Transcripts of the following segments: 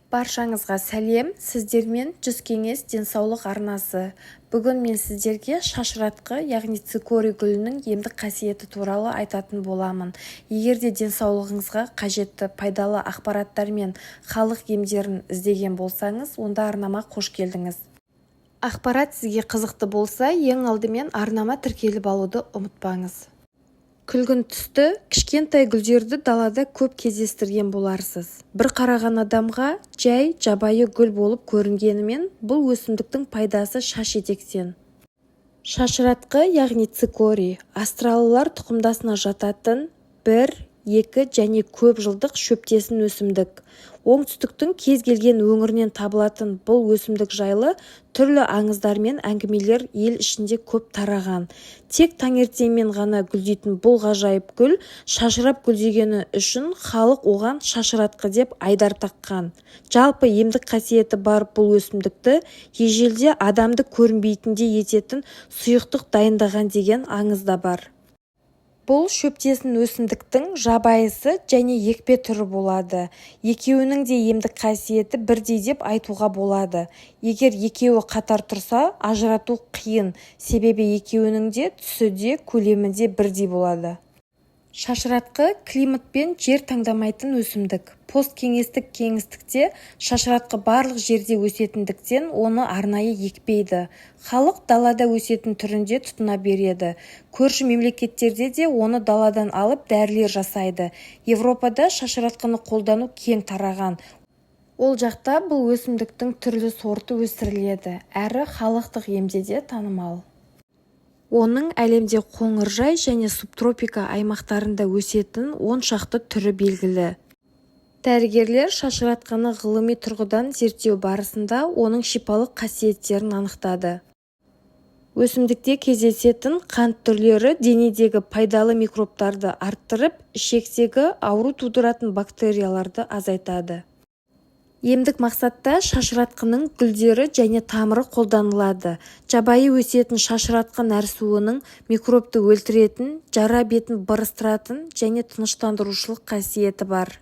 Баршаңызға сәлем, сіздермен жүз кеңес денсаулық арнасы. Бүгін мен сіздерге шашыратқы, яғни цикорий гүлінің емдік қасиеті туралы айтатын боламын. Егер де денсаулығыңызға қажетті пайдалы ақпараттар мен халық емдерін іздеген болсаңыз, онда арнама қош келдіңіз. Ақпарат сізге қызықты болса, ең алдымен арнама тіркеліп алуды ұмытпаңыз. Күлгін түсті, кішкентай гүлдерді далада көп кездестірген боларсыз. Бір қараған адамға жай жабайы гүл болып көрінгенімен, бұл өсімдіктің пайдасы шаш етектен. Шашыратқы, яғни цикорий, австралиялар тұқымдасына жататын 1, 2 және көп жылдық шөптесін өсімдік. Оңтүстіктің кез келген өңірінен табылатын бұл өсімдік жайлы түрлі аңыздар мен әңгімелер ел ішінде көп тараған. Тек таңертеңмен ғана гүлдейтін бұл ғажайып гүл шашырап гүлдегені үшін халық оған шашыратқы деп айдар таққан. Жалпы емдік қасиеті бар бұл өсімдікті ежелде адамды көрінбейтіндей ететін сұйықтық дайындаған деген аңыз да бар. Бұл шөптесін өсімдіктің жабайысы және екпе түрі болады. Екеуінің де емдік қасиеті бірдей деп айтуға болады. Егер екеуі қатар тұрса, ажырату қиын, себебі екеуінің де түсі де көлемі де бірдей болады. Шашыратқы климат пен жер таңдамайтын өсімдік. Посткеңестік кеңістікте шашыратқы барлық жерде өсетіндіктен оны арнайы екпейді. Халық далада өсетін түрінде тұтына береді. Көрші мемлекеттерде де оны даладан алып дәрілер жасайды. Европада шашыратқыны қолдану кең тараған. Ол жақта бұл өсімдіктің түрлі сорты өсіріледі, әрі халықтық емде де танымал. Оның әлемде қоңыржай және субтропика аймақтарында өсетін 10 шақты түрі белгілі. Дәрігерлер шашыратқыны ғылыми тұрғыдан зерттеу барысында оның шипалық қасиеттерін анықтады. Өсімдікте кездесетін қант түрлері денедегі пайдалы микробтарды арттырып, ішектегі ауру тудыратын бактерияларды азайтады. Емдік мақсатта шашыратқының гүлдері және тамыры қолданылады. Жабайы өсетін шашыратқы нәрсуының микробты өлтіретін, жара бетін бырыстыратын және тыныштандырушылық қасиеті бар.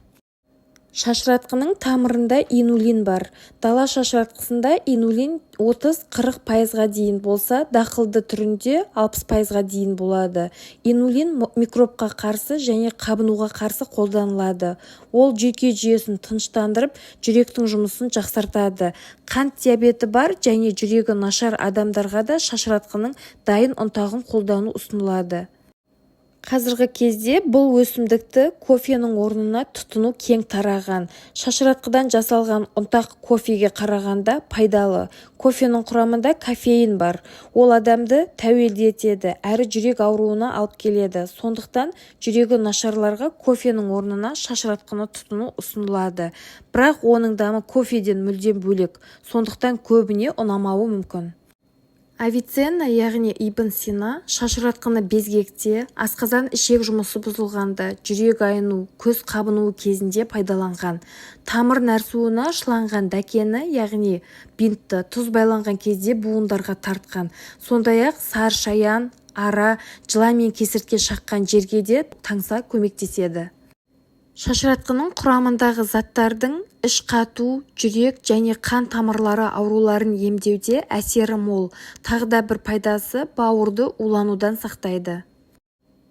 Шашыратқының тамырында инулин бар. Дала шашыратқысында инулин 30-40% дейін болса, дақылды түрінде 60% дейін болады. Инулин микробқа қарсы және қабынуға қарсы қолданылады. Ол жүйке жүйесін тыныштандырып, жүректің жұмысын жақсартады. Қант диабеті бар және жүрегі нашар адамдарға да шашыратқының дайын ұнтағын қолдану ұсынылады. Қазіргі кезде бұл өсімдікті кофенің орнына тұтыну кең тараған. Шашыратқыдан жасалған ұнтақ кофеге қарағанда пайдалы. Кофенің құрамында кофеин бар. Ол адамды тәуелді етеді, әрі жүрек ауруына алып келеді. Сондықтан жүрегі нашарларға кофенің орнына шашыратқыны тұтыну ұсынылады. Бірақ оның дамы кофеден мүлдем бөлек. Сондықтан көбіне ұнамауы мүмкін. Авиценна, яғни Ибн Сина, шашыратқыны безгекте, асқазан ішек жұмысы бұзылғанда, жүрек айну, көз қабынуы кезінде пайдаланған. Тамыр нәрсуына шыланған дәкені, яғни бинтті, тұз байланған кезде буындарға тартқан. Сондай-ақ сары шаян, ара, жыла мен кесіртке шаққан жерге де таңса көмектеседі. Шашыратқының құрамындағы заттардың іш қату, жүрек және қан тамырлары ауруларын емдеуде әсері мол. Тағы да бір пайдасы бауырды уланудан сақтайды.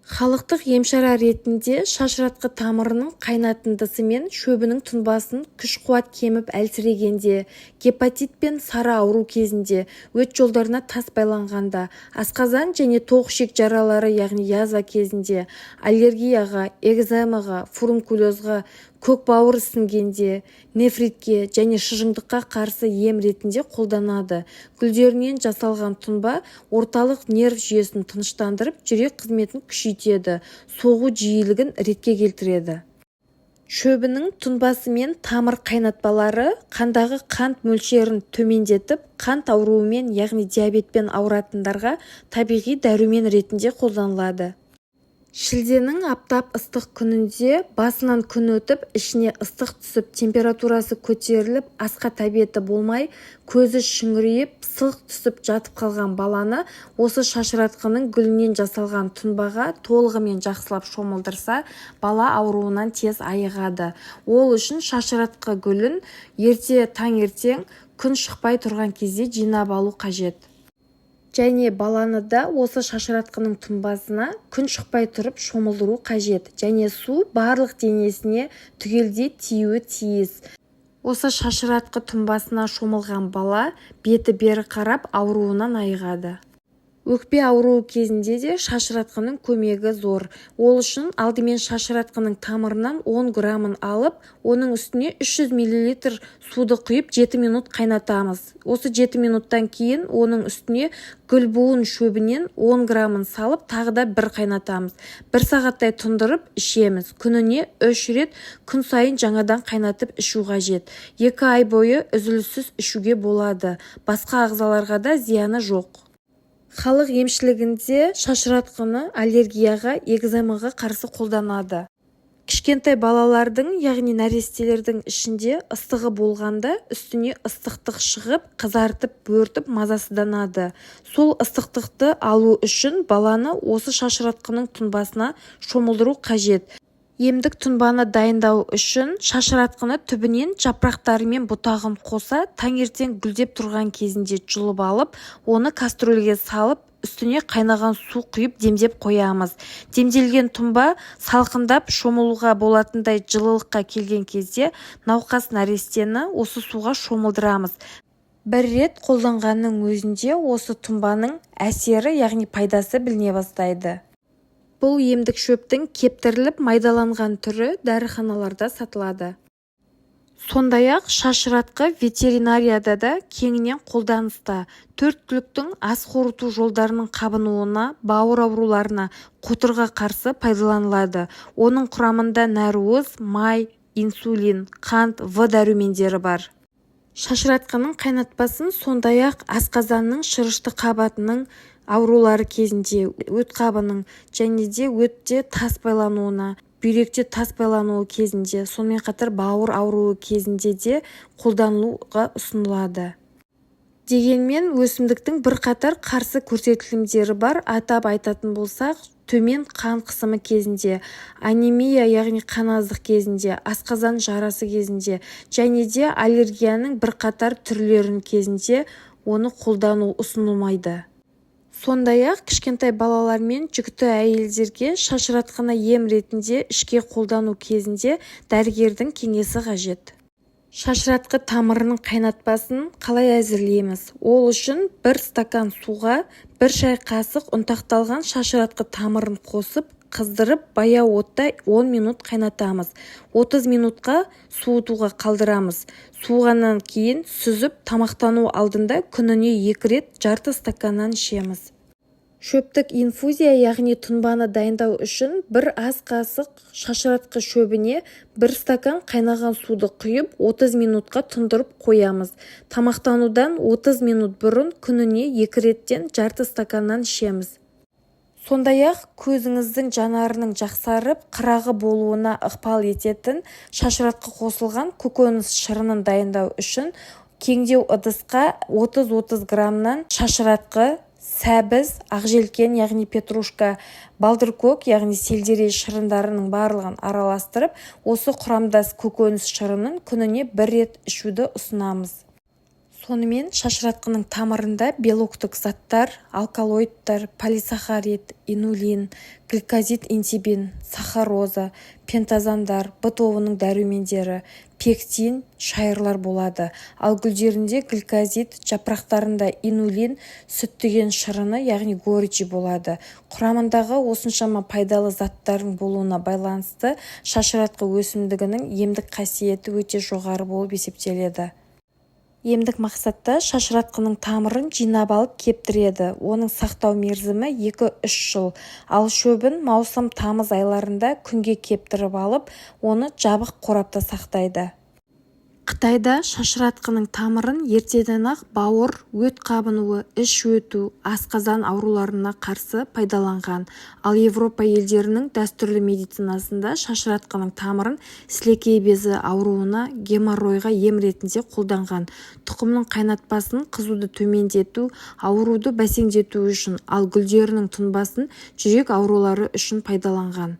Халықтық емшара ретінде шашыратқы тамырының қайнатындысы мен шөбінің тұнбасын күш-қуат кеміп әлсірегенде, гепатит пен сары ауру кезінде, өт жолдарына тас байланғанда, асқазан және тоқ-ішек жаралары яғни язва кезінде, аллергияға, экземаға, фурункулезға, көкбауыр ісінгенде, нефритке және шыжыңдыққа қарсы ем ретінде қолданады. Гүлдерінен жасалған тұнба орталық нерв жүйесін тыныштандырып, жүрек қызметін күшейтеді, соғу жиілігін ретке келтіреді. Шөбінің тұнбасы мен тамыр қайнатпалары қандағы қант мөлшерін төмендетіп, қант ауруымен, яғни диабетпен ауыратындарға табиғи дәрумен ретінде қолданылады. Шілденің аптап ыстық күнінде басынан күн өтіп, ішіне ыстық түсіп, температурасы көтеріліп, асқа тәбеті болмай, көзі шүңірейіп, сылқ түсіп жатып қалған баланы осы шашыратқының гүлінен жасалған тұнбаға толығымен жақсылап шомылдырса, бала ауруынан тез айығады. Ол үшін шашыратқы гүлін ерте таңертең күн шықпай тұрған кезде жинап алу қажет. Және баланы да осы шашыратқының тұнбасына күн шықпай тұрып шомылдыру қажет. Және су барлық денесіне түгелдей тиюі тиіс. Осы шашыратқы тұнбасына шомылған бала беті бері қарап ауруынан айығады. Өкпе ауруы кезінде де шашыратқының көмегі зор. Ол үшін алдымен шашыратқының тамырынан 10 грамын алып, оның үстіне 300 мл суды құйып 7 минут қайнатамыз. Осы 7 минуттан кейін оның үстіне гүлбуын шөбінен 10 грамын салып, тағы да бір қайнатамыз. 1 сағаттай тұндырып ішеміз. Күніне 3 рет күн сайын жаңадан қайнатып ішу қажет. 2 ай бойы үзіліссіз ішуге болады. Басқа ағзаларға да зияны жоқ. Халық емшілігінде шашыратқыны аллергияға, экземаға қарсы қолданады. Кішкентай балалардың, яғни нәрестелердің ішінде ыстығы болғанда үстіне ыстықтық шығып, қызартып, бөртіп мазасызданады. Сол ыстықтықты алу үшін баланы осы шашыратқының тұнбасына шомылдыру қажет. Емдік тұнбаны дайындау үшін шашыратқыны түбінен жапырақтары мен бұтағын қоса таңертең гүлдеп тұрған кезінде жұлып алып, оны кастрөлге салып, үстіне қайнаған су құйып демдеп қоямыз. Демделген тұнба салқындап шомылуға болатындай жылылыққа келген кезде науқас нәрестені осы суға шомылдырамыз. Бір рет қолданғанның өзінде осы тұнбаның әсері, яғни пайдасы біліне бастайды. Бұл емдік шөптің кептіріліп майдаланған түрі дәріханаларда сатылады. Сондай-ақ шашыратқы ветеринарияда да кеңінен қолданыста. Төрткүліктің ас қорыту жолдарының қабынуына, бауыр ауруларына, қотырға қарсы пайдаланылады. Оның құрамында нәруыз, май, инсулин, қант, В дәрумендері бар. Шашыратқының қайнатпасын сондай-ақ асқазанның шырышты қабатының аурулары кезінде, өт қабының және де өтте тас байлануына, бүйректе тас байлануы кезінде, сонымен қатар бауыр ауруы кезінде де қолданылуға ұсынылады. Дегенмен өсімдіктің бірқатар қарсы көрсетілімдері бар. Атап айтатын болсақ, төмен қан қысымы кезінде, анемия, яғни қаназдық кезінде, асқазан жарасы кезінде және де аллергияның бірқатар түрлерін кезінде оны қолдану ұсынылмайды. Сондай-ақ кішкентай балалар мен жүкті әйелдерге шашыратқыны ем ретінде ішке қолдану кезінде дәрігердің кеңесі қажет. Шашыратқы тамырының қайнатпасын қалай әзірлейміз? Ол үшін 1 стакан суға 1 шай қасық ұнтақталған шашыратқы тамырын қосып, қыздырып, баяу отта 10 минут қайнатамыз. 30 минутқа суытуға қалдырамыз. Суығаннан кейін сүзіп, тамақтану алдында күніне 2 рет жарты стаканнан ішеміз. Шөптік инфузия, яғни тұнбаны дайындау үшін 1 ас қасық шашыратқы шөбіне 1 стакан қайнаған суды құйып 30 минутқа тұндырып қоямыз. Тамақтанудан 30 минут бұрын күніне 2 реттен жарты стаканнан ішеміз. Сондай-ақ көзіңіздің жанарының жақсарып, қырағы болуына ықпал ететін шашыратқы қосылған көкөніс шырынын дайындау үшін кеңдеу ыдысқа 30-30 граммнан шашыратқы, сәбіз, ақжелкен, яғни петрушка, балдыркөк, яғни сельдерей шырындарының барлығын араластырып, осы құрамдас көкөніс шырынын күніне 1 рет ішуді ұсынамыз. Сонымен шашыратқының тамырында белоктық заттар, алкалоидтар, полисахарид, инулин, гликозид, интибин, сахароза, пентазандар, Б тобының дәрумендері, пектин, шайырлар болады. Ал гүлдерінде гликозид, жапырақтарында инулин, сүттіген шырыны, яғни горичи болады. Құрамындағы осыншама пайдалы заттардың болуына байланысты шашыратқы өсімдігінің емдік қасиеті өте жоғары болып есептеледі. Емдік мақсатта шашыратқының тамырын жинап алып кептіреді. Оның сақтау мерзімі 2-3 жыл. Ал шөбін маусым-тамыз айларында күнге кептіріп алып, оны жабық қорапта сақтайды. Қытайда шашыратқының тамырын ертеден-ақ бауыр, өт қабынуы, іш өту, асқазан ауруларына қарсы пайдаланған. Ал Европа елдерінің дәстүрлі медицинасында шашыратқының тамырын сілекей безі ауруына, геморройға ем ретінде қолданған. Тұқымның қайнатпасын қызуды төмендету, ауруды бәсеңдету үшін, ал гүлдерінің тұнбасын жүрек аурулары үшін пайдаланған.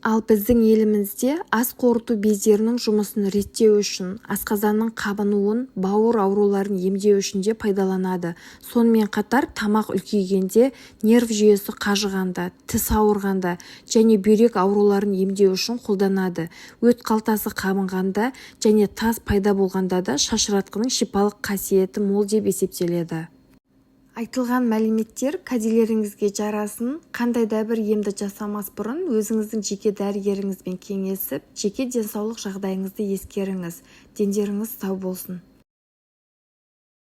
Ал біздің елімізде ас қорыту бездерінің жұмысын реттеу үшін, асқазанның қабынуын, бауыр ауруларын емдеу үшін де пайдаланады. Сонымен қатар тамақ үлкейгенде, нерв жүйесі қажығанда, тіс ауырғанда және бүйрек ауруларын емдеу үшін қолданады. Өт қалтасы қабынғанда және таз пайда болғанда да шашыратқының шипалық қасиеті мол деп есептеледі. Айтылған мәліметтер кәделеріңізге жарасын, қандай да бір емді жасамас бұрын өзіңіздің жеке дәрігеріңізбен кеңесіп, жеке денсаулық жағдайыңызды ескеріңіз. Дендеріңіз сау болсын.